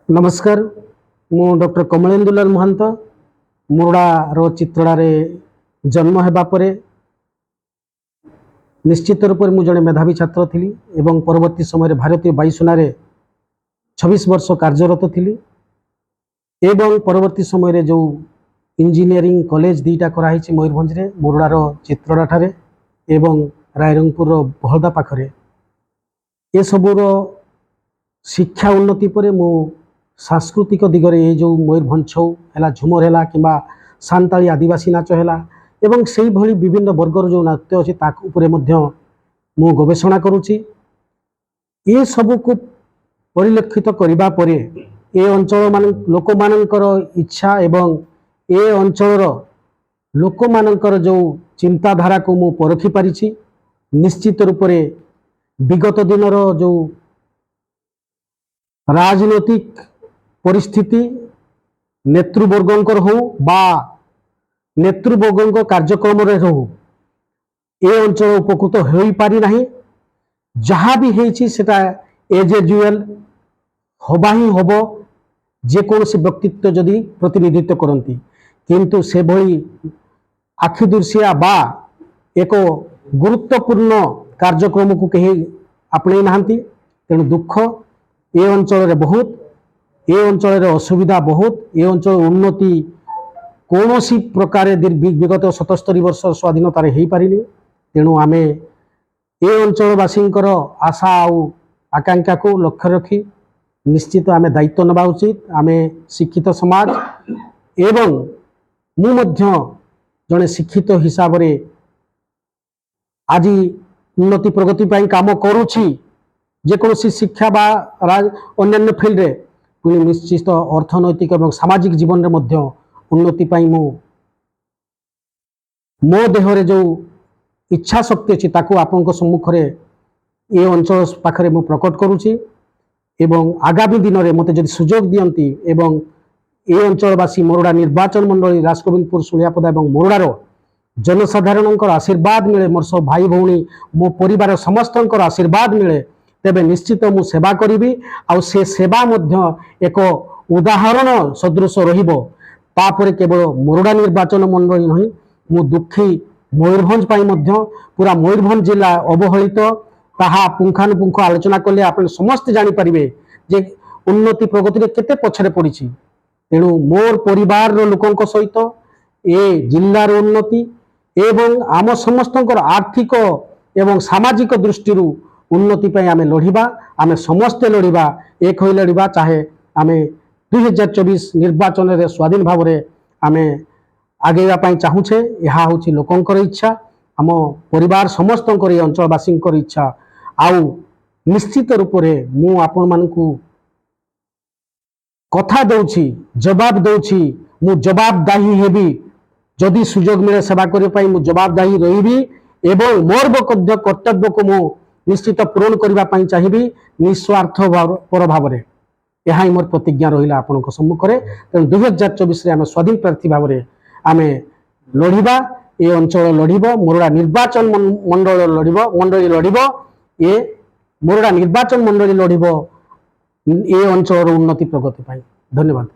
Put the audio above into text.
नमस्कार मु डॉक्टर कमलेन्दुलाल महंत मुरडार चित्रड़ारे जन्म हेबा परे निश्चित रूप से जड़े मेधावी छात्र थी एवं परवर्ती समय भारतीय वायुसेना 26 वर्ष कार्यरत थी एवं परवर्ती समय जो इंजीनियरिंग कॉलेज दुईटा कराई मयूरभंज रे मुरडार चित्रड़ा ठारे एवं रायरंगपुर बहलदा पाखरे ये सबूर शिक्षा उन्नति पर मु सांस्कृतिक दिगरे ये जो मयूरभंज छौ है झुमर है कि सान्ताली आदिवासी नाच है एवं से भली विभिन्न वर्गर जो नाट्य अच्छी ताकूपर मु गवेषणा करुच्ची ये सबू को परिलक्षित करने पर ये अंचल मान लोक मानकर इच्छा एवं ये अंचल लोक मानकर जो चिंताधारा को मु परखी पारिछि। निश्चित रूप से विगत दिनर जो राजनैतिक परिस्थिति नेतृवर्गंकर हो बा नेतृवर्गों कार्यक्रम रो ये अंचल उपकृत हो पारि नाही। जहाँ भी होइछि सेटा एज यूजुअल हवा ही हब जेकोसी व्यक्तित्व जदि प्रतिनिधित्व करती किंतु से भली आखिदृशिया बा एक गुरुत्वपूर्ण कार्यक्रम को कहीं आपणे नाहंती। तेणु दुख ये अंचल बहुत ये अंचल असुविधा बहुत ये अंचल उन्नति कौन सी प्रकार विगत 77 वर्ष स्वाधीनतार हो पारिनी। तेणु आमे ये अंचलवासी आशा आउ आकांक्षा को लक्ष्य रखी निश्चित आमे दायित्व नवा उचित। आमे शिक्षित समाज एवं मु मध्य जड़े शिक्षित हिसाब रे आज उन्नति प्रगति पाई काम करुछि जेकोसी शिक्षा बा अन्य फील्ड रे पुणी निश्चित अर्थनैतिक और सामाजिक जीवन में मध्य उन्नति पाई मो देहरे जो इच्छा शक्ति अच्छी ताकू आपन सम्मुख रे ये अंचल पाखरे मु प्रकट करुछि एवं आगामी दिन में मते जदि सुजोग दियंती एवं ये अंचलवासी मोरडा निर्वाचन मंडली राजगोविंदपुर सुलियापदा और मोरडार जनसाधारण आशीर्वाद मिले मोर सब भाई भौणी मो परिवार समस्त आशीर्वाद मिले तेबे निश्चित मु सेवा करी आ से सेवा मध्य एक उदाहरण सदृश रहिबो। तापर केवल मोरडा निर्वाचन मंडली नहीं मु दुखी मयूरभंज पाई मध्य पूरा मयूरभंज जिला अवहेलित ताहा पुंखानुपुंख आलोचना कले आप समस्त जानी पारिबे जे उन्नति प्रगति रे केते पछरे पड़िछि। तेणु मोर परिवार लोकों सहित ए जिल्लार उन्नति एवं आम समस्त आर्थिक एवं सामाजिक दृष्टि उन्नति पाई आमे लड़िबा आमे समस्ते लड़िबा एक होई लड़िबा चाहे आमे 2024 निर्वाचन रे स्वाधीन भाव रे आमे आगेवा पाई चाहूछे। यहा होछि लोकंकर इच्छा आम परिवार समस्त अंचलवासी इच्छा आउ निश्चित रूप से मु आपण मानकु कथा दउछि जवाब दउछि मु जवाबदाही हेबी जदि सुजोग मिले सेवा करि पाई मु जवाबदाही रहिबी एवं मोर कर्तव्य को मु निश्चित पूरण करबा पाई चाहिबी निस्वार्थ पर भाव रे। यह मोर प्रतिज्ञा रहिला आपनक सम्मुख रे। तेणु 2024 रे आमे स्वाधीन प्रार्थी भाव रे आमे लड़िबा ये अंचल लड़िबो मोरडा निर्वाचन मंडली लड़िबो ये मोरडा निर्वाचन मंडली लड़िबो ये अंचल उन्नति प्रगति पाई। धन्यवाद।